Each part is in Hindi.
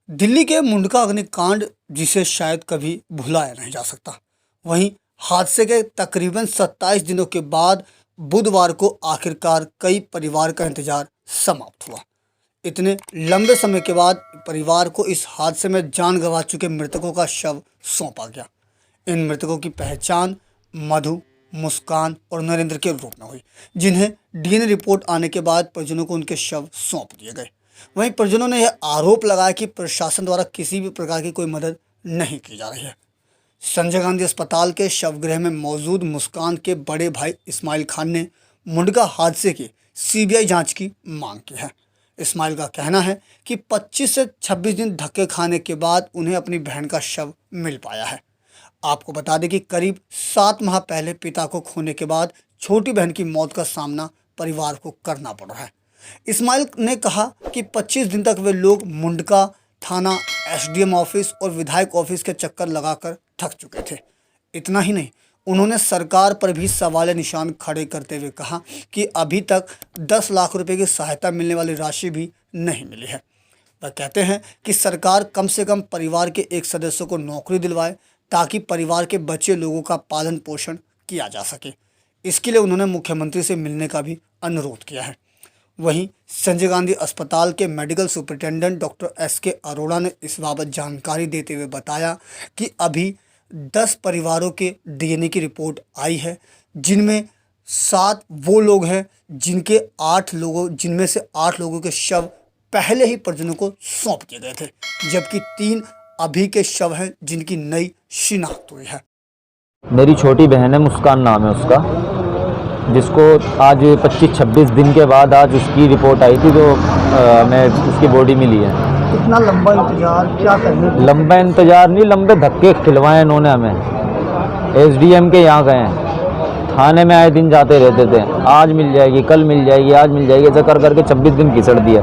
दिल्ली के मुंडका अग्निकांड जिसे शायद कभी भुलाया नहीं जा सकता। वहीं हादसे के तकरीबन 27 दिनों के बाद बुधवार को आखिरकार कई परिवार का इंतजार समाप्त हुआ। इतने लंबे समय के बाद परिवार को इस हादसे में जान गंवा चुके मृतकों का शव सौंपा गया। इन मृतकों की पहचान मधु, मुस्कान और नरेंद्र के रूप में हुई, जिन्हें डीएनए रिपोर्ट आने के बाद परिजनों को उनके शव सौंप दिए गए। वहीं परिजनों ने यह आरोप लगाया कि प्रशासन द्वारा किसी भी प्रकार की कोई मदद नहीं की जा रही है। संजय गांधी अस्पताल के शवगृह में मौजूद मुस्कान के बड़े भाई इस्माइल खान ने मुंडका हादसे की सीबीआई जांच की मांग की है। इस्माइल का कहना है कि 25 से 26 दिन धक्के खाने के बाद उन्हें अपनी बहन का शव मिल पाया है। आपको बता दें कि करीब 7 माह पहले पिता को खोने के बाद छोटी बहन की मौत का सामना परिवार को करना पड़ रहा है। इस्माइल ने कहा कि 25 दिन तक वे लोग मुंडका थाना, एसडीएम ऑफिस और विधायक ऑफिस के चक्कर लगाकर थक चुके थे। इतना ही नहीं, उन्होंने सरकार पर भी सवाल निशान खड़े करते हुए कहा कि अभी तक 10 लाख रुपए की सहायता मिलने वाली राशि भी नहीं मिली है। वह कहते हैं कि सरकार कम से कम परिवार के एक सदस्य को नौकरी दिलवाए ताकि परिवार के बचे लोगों का पालन पोषण किया जा सके। इसके लिए उन्होंने मुख्यमंत्री से मिलने का भी अनुरोध किया है। वहीं संजय गांधी अस्पताल के medical superintendent doctor S K. Arora ने इस बाबत जानकारी देते हुए बताया कि अभी 10 परिवारों के डीएनए की रिपोर्ट आई है, जिनमें 7 वो लोग हैं जिनमें से 8 लोगों के शव पहले ही परिजनों को सौंप दिए गए थे, जबकि 3 अभी के शव हैं जिनकी नई शिनाख्त हुई है। मेरी छोटी बहन है, मुस्कान नाम है उसका, जिसको आज 25-26 दिन के बाद आज उसकी रिपोर्ट आई थी, जो हमें उसकी बॉडी मिली है। इतना लंबा इंतजार क्या करने? लंबा इंतजार नहीं, लंबे धक्के खिलवाए इन्होंने हमें। एसडीएम के यहाँ गए हैं, थाने में आए दिन जाते रहते थे, आज मिल जाएगी, कल मिल जाएगी, आज मिल जाएगी, ऐसा कर करके 26 दिन घिसड़ दिया।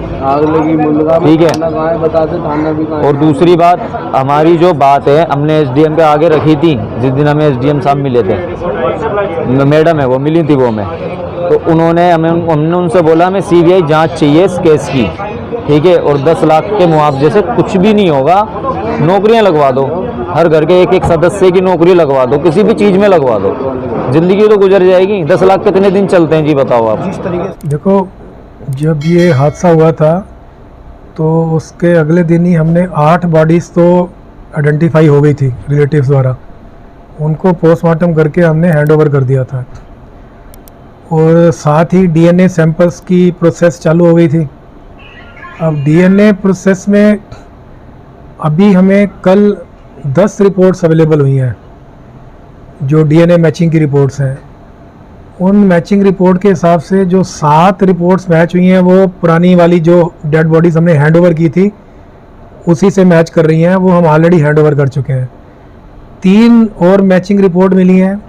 ठीक है। और दूसरी बात, हमारी जो बात है हमने एसडीएम के आगे रखी थी, जिस दिन हमें एसडीएम साहब मिले थे, मैडम है वो मिली थी वो में, तो हमने उनसे बोला हमें सीबीआई जांच चाहिए इस केस की, ठीक है, और 10 लाख के मुआवजे से कुछ भी नहीं होगा, नौकरियां लगवा दो, हर घर के एक सदस्य की नौकरी लगवा दो, किसी भी चीज़ में लगवा दो, ज़िंदगी तो गुजर जाएगी। 10 लाख कितने दिन चलते हैं जी, बताओ आप। जिस तरीके देखो, जब ये हादसा हुआ था तो उसके अगले दिन ही हमने 8 बॉडीज़ तो आइडेंटिफाई हो गई थी रिलेटिव्स द्वारा, उनको पोस्टमार्टम करके हमने हैंडओवर कर दिया था, और साथ ही डीएनए सैंपल्स की प्रोसेस चालू हो गई थी। अब डीएनए प्रोसेस में अभी हमें कल 10 रिपोर्ट्स अवेलेबल हुई हैं, जो डीएनए मैचिंग की रिपोर्ट्स हैं। उन मैचिंग रिपोर्ट के हिसाब से जो 7 रिपोर्ट्स मैच हुई हैं, वो पुरानी वाली जो डेड बॉडीज़ हमने हैंडओवर की थी उसी से मैच कर रही हैं, वो हम ऑलरेडी हैंडओवर कर चुके हैं। 3 और मैचिंग रिपोर्ट मिली हैं,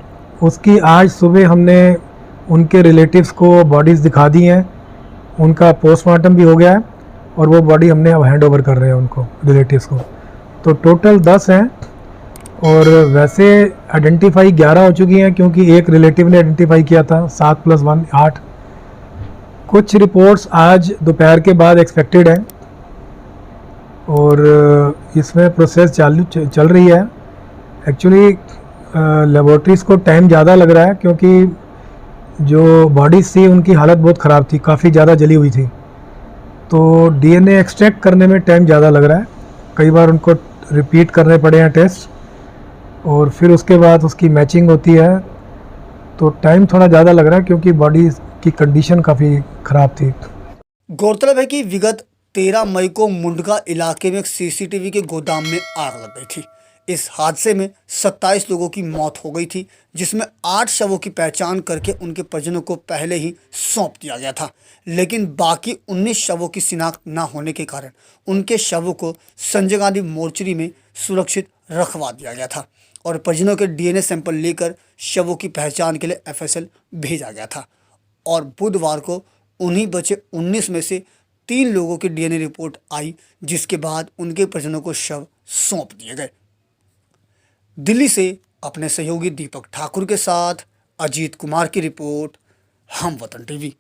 उसकी आज सुबह हमने उनके रिलेटिव्स को बॉडीज़ दिखा दी हैं, उनका पोस्टमार्टम भी हो गया है, और वो बॉडी हमने अब हैंड ओवर कर रहे हैं उनको, रिलेटिव्स को। तो टोटल 10 हैं, और वैसे आइडेंटिफाई 11 हो चुकी हैं, क्योंकि एक रिलेटिव ने आइडेंटिफाई किया था। 7 + 1 8। कुछ रिपोर्ट्स आज दोपहर के बाद एक्सपेक्टेड हैं, और इसमें प्रोसेस चल रही है। एक्चुअली लेबॉर्ट्रीज़ को टाइम ज़्यादा लग रहा है, क्योंकि जो बॉडीज़ थी उनकी हालत बहुत ख़राब थी, काफ़ी ज़्यादा जली हुई थी, तो डीएनए एक्सट्रैक्ट करने में टाइम ज़्यादा लग रहा है। कई बार उनको रिपीट करने पड़े हैं टेस्ट, और फिर उसके बाद उसकी मैचिंग होती है, तो टाइम थोड़ा ज़्यादा लग रहा है, क्योंकि बॉडी की कंडीशन काफ़ी ख़राब थी। गौरतलब है कि विगत 13 मई को मुंडका इलाके में एक सीसीटीवी के गोदाम में आग लग गई थी। इस हादसे में 27 लोगों की मौत हो गई थी, जिसमें 8 शवों की पहचान करके उनके परिजनों को पहले ही सौंप दिया गया था, लेकिन बाकी 19 शवों की शिनाख्त न होने के कारण उनके शवों को संजय गांधी मोर्चरी में सुरक्षित रखवा दिया गया था, और परिजनों के डीएनए सैंपल लेकर शवों की पहचान के लिए एफएसएल भेजा गया था। और बुधवार को उन्हीं बचे 19 में से 3 लोगों की डीएनए रिपोर्ट आई, जिसके बाद उनके परिजनों को शव सौंप दिए गए। दिल्ली से अपने सहयोगी दीपक ठाकुर के साथ अजीत कुमार की रिपोर्ट, हम वतन टीवी।